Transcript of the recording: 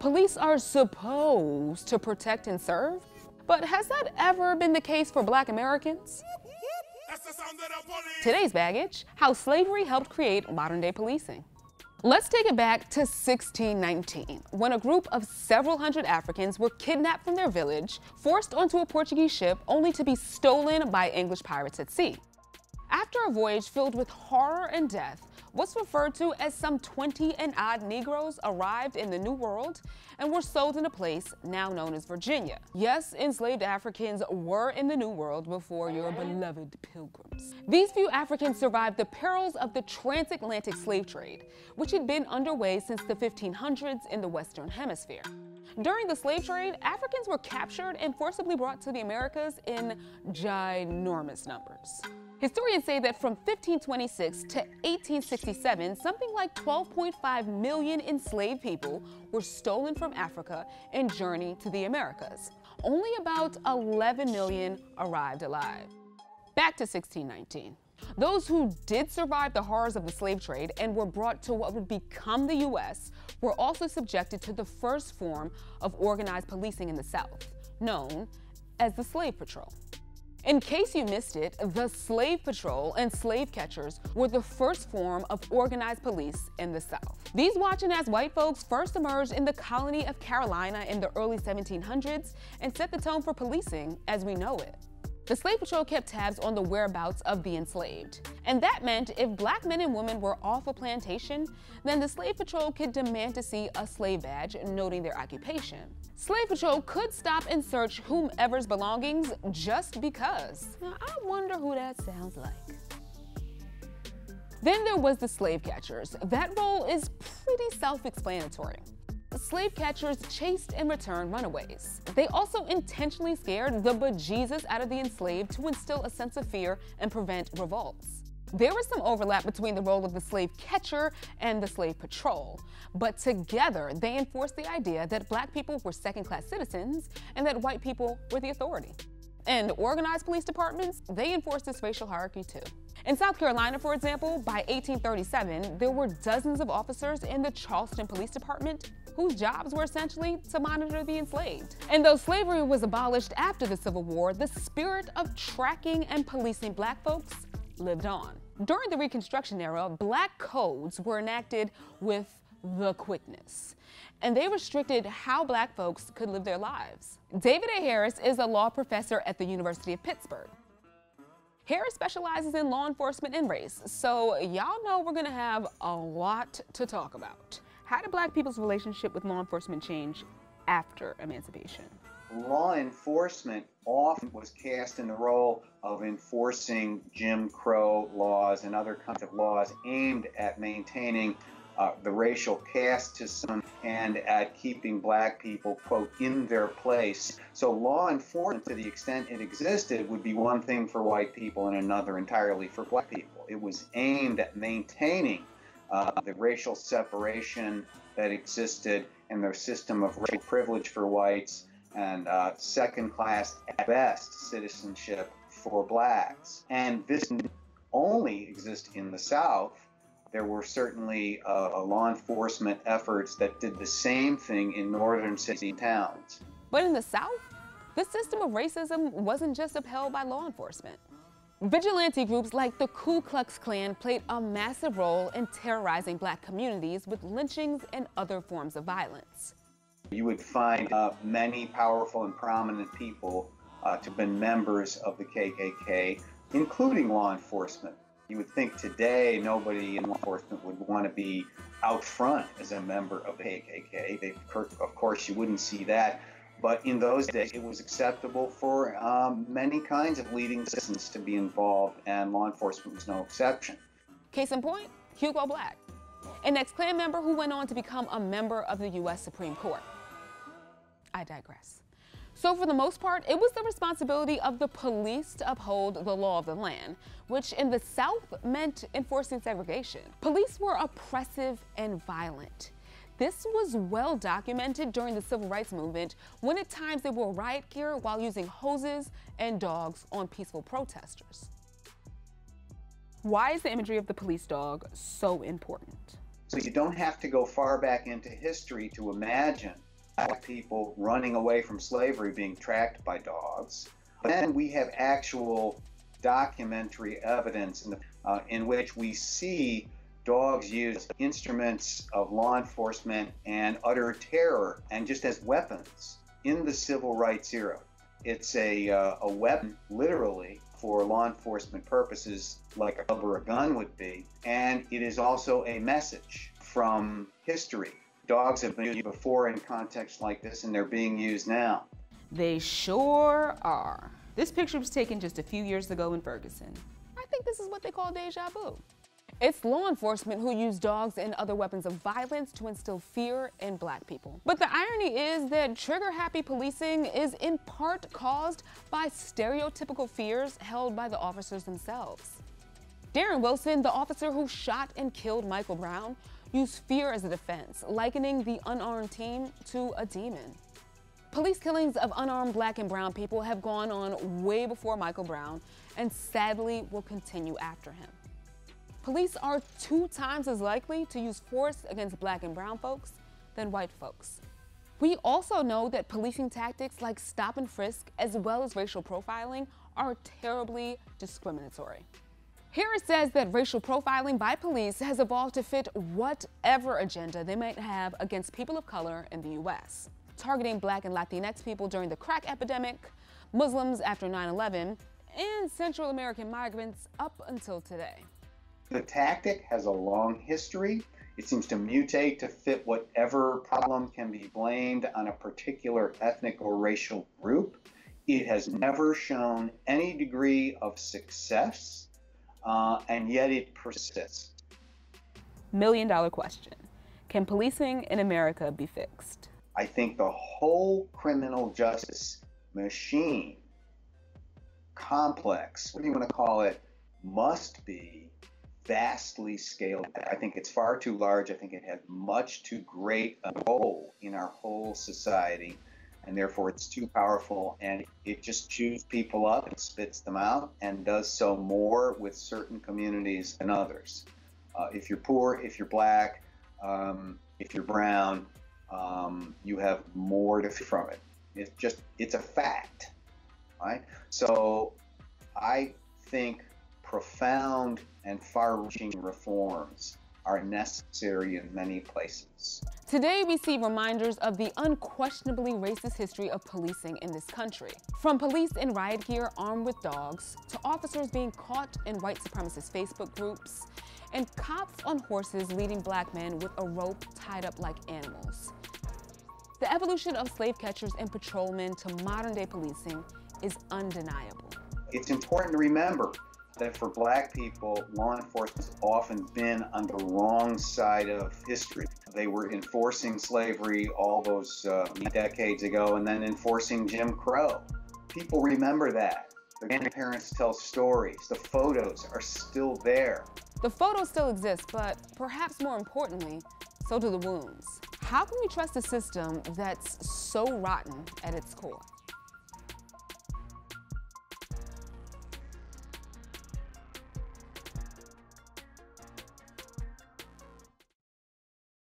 Police are supposed to protect and serve, but has that ever been the case for Black Americans? Today's baggage: how slavery helped create modern-day policing. Let's take it back to 1619, when a group of several hundred Africans were kidnapped from their village, forced onto a Portuguese ship, only to be stolen by English pirates at sea. After a voyage filled with horror and death, what's referred to as some 20 and odd Negroes arrived in the New World and were sold in a place now known as Virginia. Yes, enslaved Africans were in the New World before your beloved Pilgrims. These few Africans survived the perils of the transatlantic slave trade, which had been underway since the 1500s in the Western Hemisphere. During the slave trade, Africans were captured and forcibly brought to the Americas in ginormous numbers. Historians say that from 1526 to 1867, something like 12.5 million enslaved people were stolen from Africa and journeyed to the Americas. Only about 11 million arrived alive. Back to 1619. Those who did survive the horrors of the slave trade and were brought to what would become the U.S. were also subjected to the first form of organized policing in the South, known as the Slave Patrol. In case you missed it, the Slave Patrol and slave catchers were the first form of organized police in the South. These watching-ass white folks first emerged in the colony of Carolina in the early 1700s and set the tone for policing as we know it. The Slave Patrol kept tabs on the whereabouts of the enslaved. And that meant if Black men and women were off a plantation, then the Slave Patrol could demand to see a slave badge noting their occupation. Slave Patrol could stop and search whomever's belongings just because. Now, I wonder who that sounds like. Then there was the slave catchers. That role is pretty self-explanatory. Slave catchers chased and returned runaways. They also intentionally scared the bejesus out of the enslaved to instill a sense of fear and prevent revolts. There was some overlap between the role of the slave catcher and the slave patrol, but together they enforced the idea that Black people were second-class citizens and that white people were the authority. And organized police departments, they enforced this racial hierarchy too. In South Carolina, for example, by 1837, there were dozens of officers in the Charleston Police Department whose jobs were essentially to monitor the enslaved. And though slavery was abolished after the Civil War, the spirit of tracking and policing Black folks lived on. During the Reconstruction era, Black codes were enacted with the quickness, and they restricted how Black folks could live their lives. David A. Harris is a law professor at the University of Pittsburgh. Harris specializes in law enforcement and race, so y'all know we're gonna have a lot to talk about. How did Black people's relationship with law enforcement change after emancipation? Law enforcement often was cast in the role of enforcing Jim Crow laws and other kinds of laws aimed at maintaining the racial caste system and at keeping Black people, quote, in their place. So law enforcement, to the extent it existed, would be one thing for white people and another entirely for Black people. It was aimed at maintaining the racial separation that existed and their system of racial privilege for whites and second-class, at best, citizenship for Blacks. And this didn't only exist in the South. There were certainly law enforcement efforts that did the same thing in northern city towns. But in the South, the system of racism wasn't just upheld by law enforcement. Vigilante groups like the Ku Klux Klan played a massive role in terrorizing Black communities with lynchings and other forms of violence. You would find many powerful and prominent people to have been members of the KKK, including law enforcement. You would think today nobody in law enforcement would want to be out front as a member of the KKK. Of course, you wouldn't see that. But in those days, it was acceptable for many kinds of leading citizens to be involved, and law enforcement was no exception. Case in point, Hugo Black, an ex-Klan member who went on to become a member of the U.S. Supreme Court. I digress. So for the most part, it was the responsibility of the police to uphold the law of the land, which in the South meant enforcing segregation. Police were oppressive and violent. This was well documented during the Civil Rights Movement, when at times they wore riot gear while using hoses and dogs on peaceful protesters. Why is the imagery of the police dog so important? So you don't have to go far back into history to imagine black people running away from slavery being tracked by dogs. But then we have actual documentary evidence in which we see dogs used as instruments of law enforcement and utter terror and just as weapons in the civil rights era. It's a weapon, literally, for law enforcement purposes, like a club or a gun would be. And it is also a message from history. Dogs have been used before in contexts like this, and they're being used now. They sure are. This picture was taken just a few years ago in Ferguson. I think this is what they call deja vu. It's law enforcement who use dogs and other weapons of violence to instill fear in black people. But the irony is that trigger-happy policing is in part caused by stereotypical fears held by the officers themselves. Darren Wilson, the officer who shot and killed Michael Brown, used fear as a defense, likening the unarmed team to a demon. Police killings of unarmed black and brown people have gone on way before Michael Brown and sadly will continue after him. Police are 2 times as likely to use force against black and brown folks than white folks. We also know that policing tactics like stop and frisk, as well as racial profiling, are terribly discriminatory. Here it says that racial profiling by police has evolved to fit whatever agenda they might have against people of color in the US, targeting black and Latinx people during the crack epidemic, Muslims after 9/11, and Central American migrants up until today. The tactic has a long history. It seems to mutate to fit whatever problem can be blamed on a particular ethnic or racial group. It has never shown any degree of success, and yet it persists. $1,000,000 question. Can policing in America be fixed? I think the whole criminal justice machine, complex, what do you want to call it, must be vastly scaled. I think it's far too large. I think it has much too great a role in our whole society, and therefore it's too powerful, and it just chews people up and spits them out and does so more with certain communities than others. If you're poor, if you're black, if you're brown, you have more to fear from it. It's a fact, right? So I think profound and far-reaching reforms are necessary in many places. Today, we see reminders of the unquestionably racist history of policing in this country. From police in riot gear armed with dogs, to officers being caught in white supremacist Facebook groups, and cops on horses leading black men with a rope tied up like animals. The evolution of slave catchers and patrolmen to modern-day policing is undeniable. It's important to remember that for black people, law enforcement has often been on the wrong side of history. They were enforcing slavery all those decades ago and then enforcing Jim Crow. People remember that. Their grandparents tell stories. The photos are still there. The photos still exist, but perhaps more importantly, so do the wounds. How can we trust a system that's so rotten at its core?